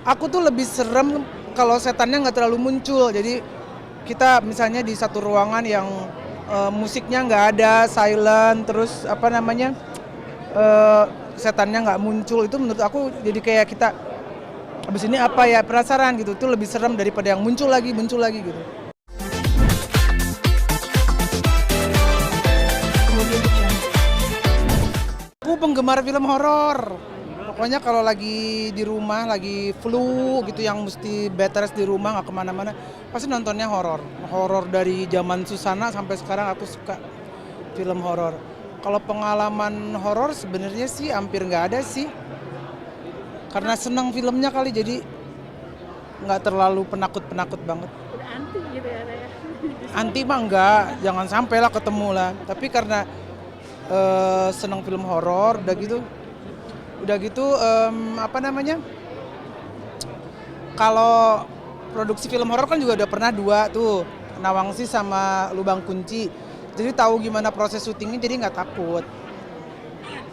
Aku tuh lebih serem kalau setannya nggak terlalu muncul. Jadi kita misalnya di satu ruangan yang musiknya nggak ada, silent, terus apa namanya eh, setannya nggak muncul. Itu menurut aku jadi kayak kita abis ini apa ya penasaran gitu. Itu lebih serem daripada yang muncul lagi gitu. Aku penggemar film horor. Pokoknya kalau lagi di rumah, lagi flu gitu yang mesti bed rest di rumah nggak kemana-mana, pasti nontonnya horor. Horor dari zaman Susana sampai sekarang aku suka film horor. Kalau pengalaman horor sebenarnya sih hampir nggak ada sih, karena senang filmnya kali jadi nggak terlalu penakut-penakut banget. Udah anti gitu ya Raya. Anti mah enggak, jangan sampai lah ketemu lah. Tapi karena senang film horor, udah gitu apa namanya? Kalau produksi film horor kan juga udah pernah dua tuh, Nawangsi sama Lubang Kunci. Jadi tahu gimana proses syutingnya, jadi nggak takut.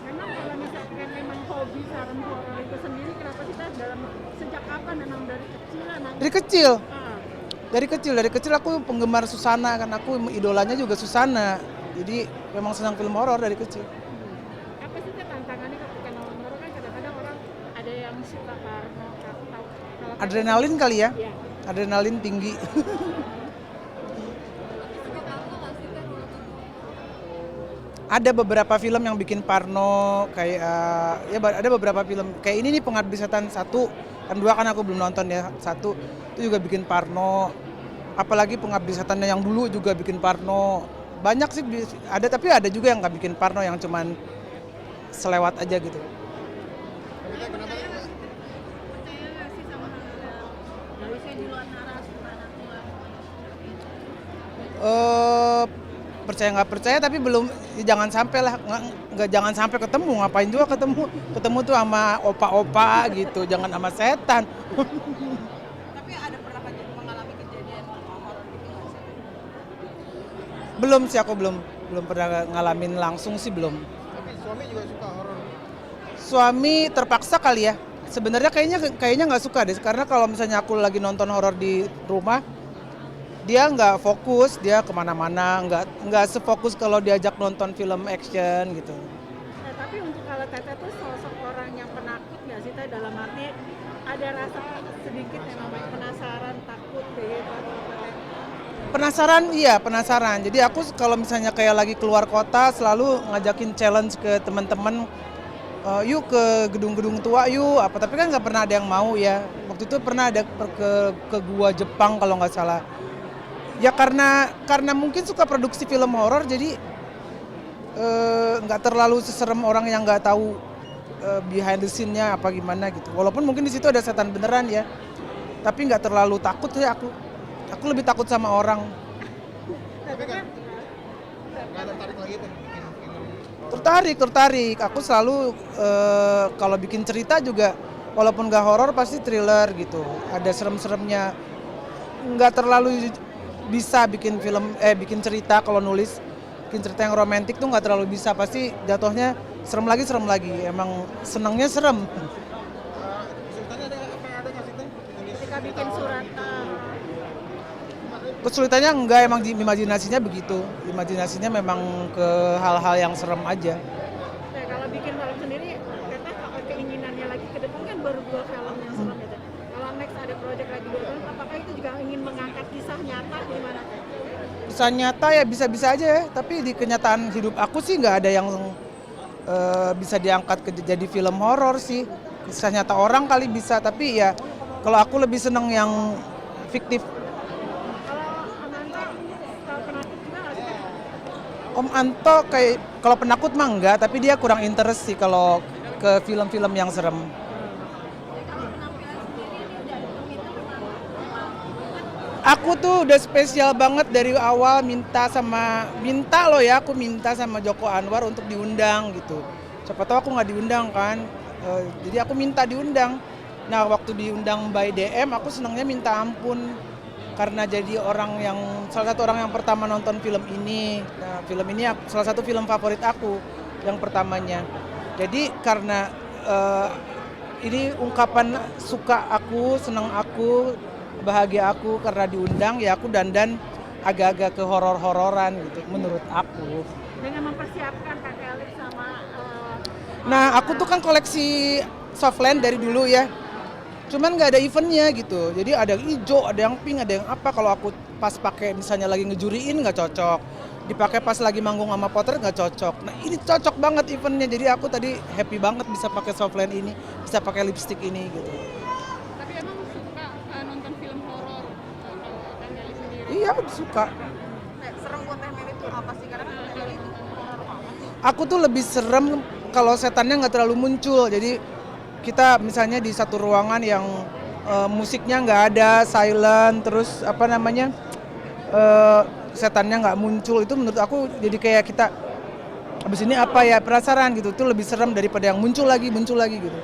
Memang kalau misalkan memang hobi film horor itu sendiri, kenapa kita sejak kapan memang dari kecil anak? Dari kecil, Ah, dari kecil aku penggemar Susana, kan aku idolanya juga Susana. Jadi memang senang film horor dari kecil. apa sih Teh, tantangannya ketika nonton horor kan kadang-kadang orang ada yang suka parno, tahu kalau Adrenalin kali ya, ya. adrenalin tinggi. Ada beberapa film yang bikin parno, kayak ya ada beberapa film kayak ini nih Pengabdi Setan 1, kan 2 kan aku belum nonton ya. 1 itu juga bikin parno. Apalagi Pengabdi Setan yang dulu juga bikin parno. Banyak sih ada, tapi ada juga yang nggak bikin parno, yang cuman selewat aja gitu. Percaya nggak sih sama hal-hal nggak bisa di luar naras supernatural? eh Percaya nggak percaya, tapi belum, jangan sampai lah, jangan sampai ketemu, ngapain juga ketemu tuh sama opa-opa gitu, jangan sama setan. Tapi ada pernah mengalami kejadian horor gitu nggak sih? Belum sih, aku belum pernah ngalamin langsung sih, belum. Tapi suami juga suka horor. Suami terpaksa kali ya. Sebenarnya kayaknya nggak suka deh, karena kalau misalnya aku lagi nonton horor di rumah, dia nggak fokus, dia kemana-mana, nggak sefokus kalau diajak nonton film action gitu. Nah, tapi untuk kalau Teteh tuh sosok orang yang penakut nggak sih Teh, dalam arti ada rasa sedikit yang namanya penasaran, takut deh atau apa Teh? Penasaran, iya penasaran. Jadi aku kalau misalnya kayak lagi keluar kota selalu ngajakin challenge ke teman-teman, yuk ke gedung-gedung tua yuk apa. Tapi kan nggak pernah ada yang mau ya. Waktu itu pernah ada ke gua Jepang kalau nggak salah. Ya karena mungkin suka produksi film horor, jadi nggak terlalu seserem orang yang nggak tahu behind the scene-nya apa gimana gitu. Walaupun mungkin di situ ada setan beneran ya, tapi nggak terlalu takut ya aku. Aku lebih takut sama orang. Tapi kan nggak tertarik lagi tuh bikin film horor. Tertarik. Aku selalu kalau bikin cerita juga, walaupun nggak horor pasti thriller gitu. Ada serem-seremnya. Nggak terlalu bisa bikin cerita kalau nulis. Bikin cerita yang romantis tuh nggak terlalu bisa. Pasti jatuhnya serem lagi. Emang senangnya serem. Kesulitannya ada nggak sih tuh? Ketika bikin surat Kesulitannya enggak, emang imajinasinya begitu. Imajinasinya memang ke hal-hal yang serem aja. Teh, kalau bikin film sendiri Teteh keinginannya lagi ke depan kan baru 2 film yang serem ya Teh. Kalau next ada project lagi 2 film, apakah itu juga ingin mengangkat kisah nyata gimana Teh? Kisah nyata ya bisa-bisa aja ya, tapi di kenyataan hidup aku sih nggak ada yang bisa diangkat jadi film horor sih. Kisah nyata orang kali bisa, tapi ya kalau aku lebih seneng yang fiktif. Kalau Amanda kalau penakut juga nggak sih Teh? Om Anto kayak kalau penakut mah enggak, tapi dia kurang interest sih kalau ke film-film yang serem. Aku tuh udah spesial banget dari awal minta loh ya, aku minta sama Joko Anwar untuk diundang gitu. Siapa tahu aku nggak diundang kan, jadi aku minta diundang. Nah waktu diundang by DM aku senangnya minta ampun, karena jadi salah satu orang yang pertama nonton film ini. Nah film ini salah satu film favorit aku yang pertamanya. Jadi karena ini ungkapan suka aku, senang aku, bahagia aku karena diundang, ya aku dandan agak-agak ke horor-hororan gitu menurut aku. Dengan mempersiapkan kakek Alex sama Nah, aku tuh kan koleksi softland dari dulu ya. Cuman nggak ada eventnya gitu. Jadi ada yang hijau, ada yang pink, ada yang apa. Kalau aku pas pakai misalnya lagi ngejuriin nggak cocok. Dipakai pas lagi manggung sama potret nggak cocok. Nah ini cocok banget eventnya. Jadi aku tadi happy banget bisa pakai softland ini, bisa pakai lipstick ini gitu. Tapi emang suka nonton film horor kalau Teh Meli sendiri? Iya suka. Serem buat Teh Meli itu apa sih? Karena Teh Meli itu horor banget. Aku tuh lebih serem kalau setannya nggak terlalu muncul. Jadi kita misalnya di satu ruangan yang musiknya nggak ada, silent, terus apa namanya setannya nggak muncul, itu menurut aku jadi kayak kita abis ini apa ya, penasaran gitu. Itu lebih serem daripada yang muncul lagi gitu.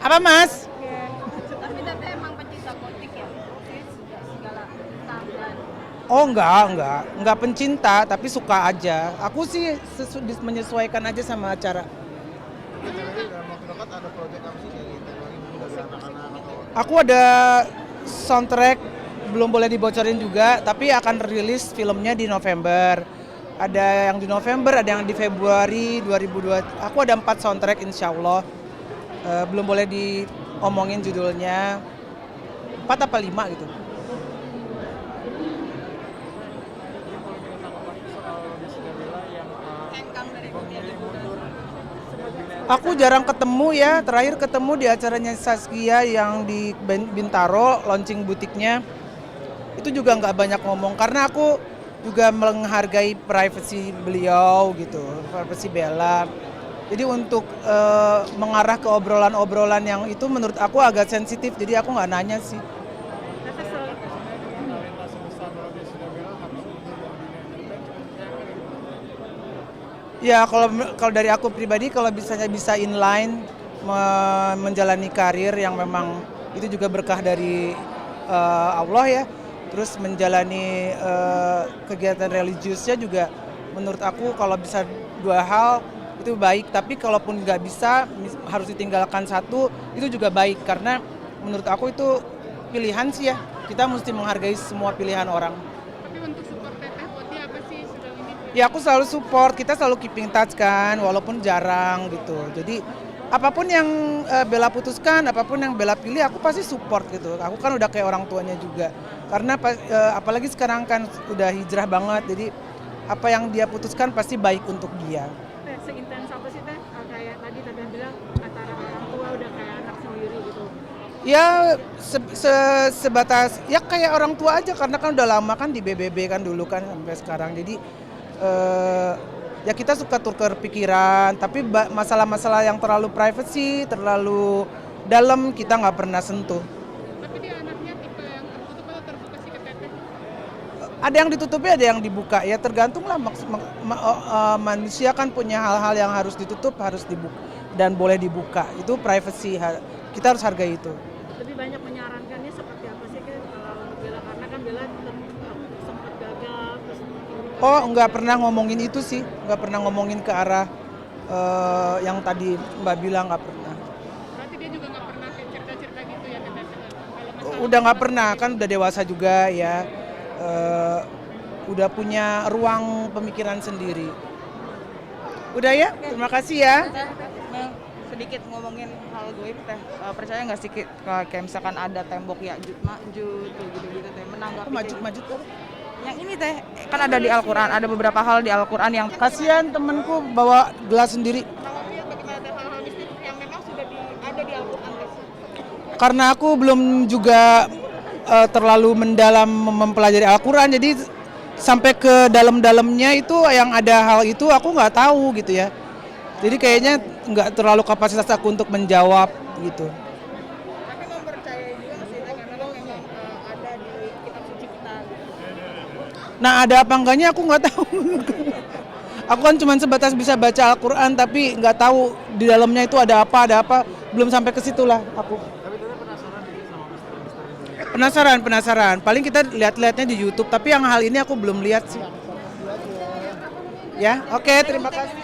Apa mas? Tapi Teteh emang pencinta gotik ya? Oke, segala tampilan. Oh enggak pencinta, tapi suka aja. Aku sih menyesuaikan aja sama acara. Teh Meli dalam waktu dekat ada proyek apa sih dari Teh Meli mungkin dari anak-anak atau Aku ada soundtrack, belum boleh dibocorin juga, tapi akan rilis filmnya di November. Ada yang di November, ada yang di Februari 2002. Aku ada 4 soundtrack insya Allah. Belum boleh diomongin judulnya. 4 apa 5 gitu. Hengkang dari dunia hiburan. Aku jarang ketemu ya, terakhir ketemu di acaranya Saskia yang di Bintaro, launching butiknya. Itu juga nggak banyak ngomong, karena aku juga menghargai privasi beliau gitu, privasi Bella. Jadi untuk mengarah ke obrolan-obrolan yang itu menurut aku agak sensitif, jadi aku nggak nanya sih. Ya kalau dari aku pribadi, kalau bisa inline menjalani karir yang memang itu juga berkah dari Allah ya. Terus menjalani kegiatan religiusnya juga menurut aku kalau bisa 2 hal itu baik. Tapi kalaupun nggak bisa harus ditinggalkan satu, itu juga baik karena menurut aku itu pilihan sih ya. Kita mesti menghargai semua pilihan orang. Tapi untuk support Teteh buat dia apa sih sejauh ini? Ya aku selalu support, kita selalu keeping touch kan, walaupun jarang gitu. Jadi apapun yang Bella putuskan, apapun yang Bella pilih, aku pasti support gitu. Aku kan udah kayak orang tuanya juga. Karena apalagi sekarang kan udah hijrah banget, jadi apa yang dia putuskan pasti baik untuk dia. seintens apa sih Teh? Kayak tadi Teteh bilang antara orang tua udah kayak anak sendiri gitu. Ya sebatas ya kayak orang tua aja, karena kan udah lama kan di BBB kan dulu kan sampai sekarang. Jadi ya kita suka tukar pikiran, tapi masalah-masalah yang terlalu privacy, terlalu dalam kita nggak pernah sentuh. Tapi dia anaknya tipe yang tertutup atau terbuka sih ke Teteh? Ada yang ditutupi, ada yang dibuka. Ya tergantung lah, manusia kan punya hal-hal yang harus ditutup, harus dibuka dan boleh dibuka. Itu privacy, kita harus hargai itu. Lebih banyak menyarankannya seperti apa sih kan kalau untuk Bella, karena kan Bella sempat gagal terus Oh, nggak pernah ngomongin itu sih, nggak pernah ngomongin ke arah yang tadi Mbak bilang, nggak pernah. Berarti dia juga nggak pernah kayak cerita-cerita gitu ya ke Teteh? Kalau masalah Udah nggak pernah, kan udah dewasa juga ya, udah punya ruang pemikiran sendiri. Udah ya, terima kasih ya. Mel, sedikit ngomongin hal goib Teh, percaya nggak sih kayak misalkan ada tembok ya Ma'jud tuh gitu-gitu Teh, menanggapi Maju tuh. yang ini Teh, kan ada di Al-Quran, ada beberapa hal di Al-Quran yang Kasihan temenku bawa gelas sendiri. kalau lihat bagaimana Teh hal-hal mistis yang memang sudah ada di Al-Quran Teh? Karena aku belum juga terlalu mendalam mempelajari Al-Quran, jadi sampai ke dalam-dalamnya itu yang ada hal itu aku nggak tahu gitu ya. Jadi kayaknya nggak terlalu kapasitas aku untuk menjawab gitu. Tapi mempercayai juga nggak sih Teh, karena kan memang ada di kitab suci kita. Nah ada apa enggaknya aku nggak tahu. Aku kan cuma sebatas bisa baca Al-Quran tapi nggak tahu di dalamnya itu ada apa, belum sampai ke situ lah aku. Penasaran. Paling kita lihat-lihatnya di YouTube, tapi yang hal ini aku belum lihat sih. Ya, oke, terima kasih.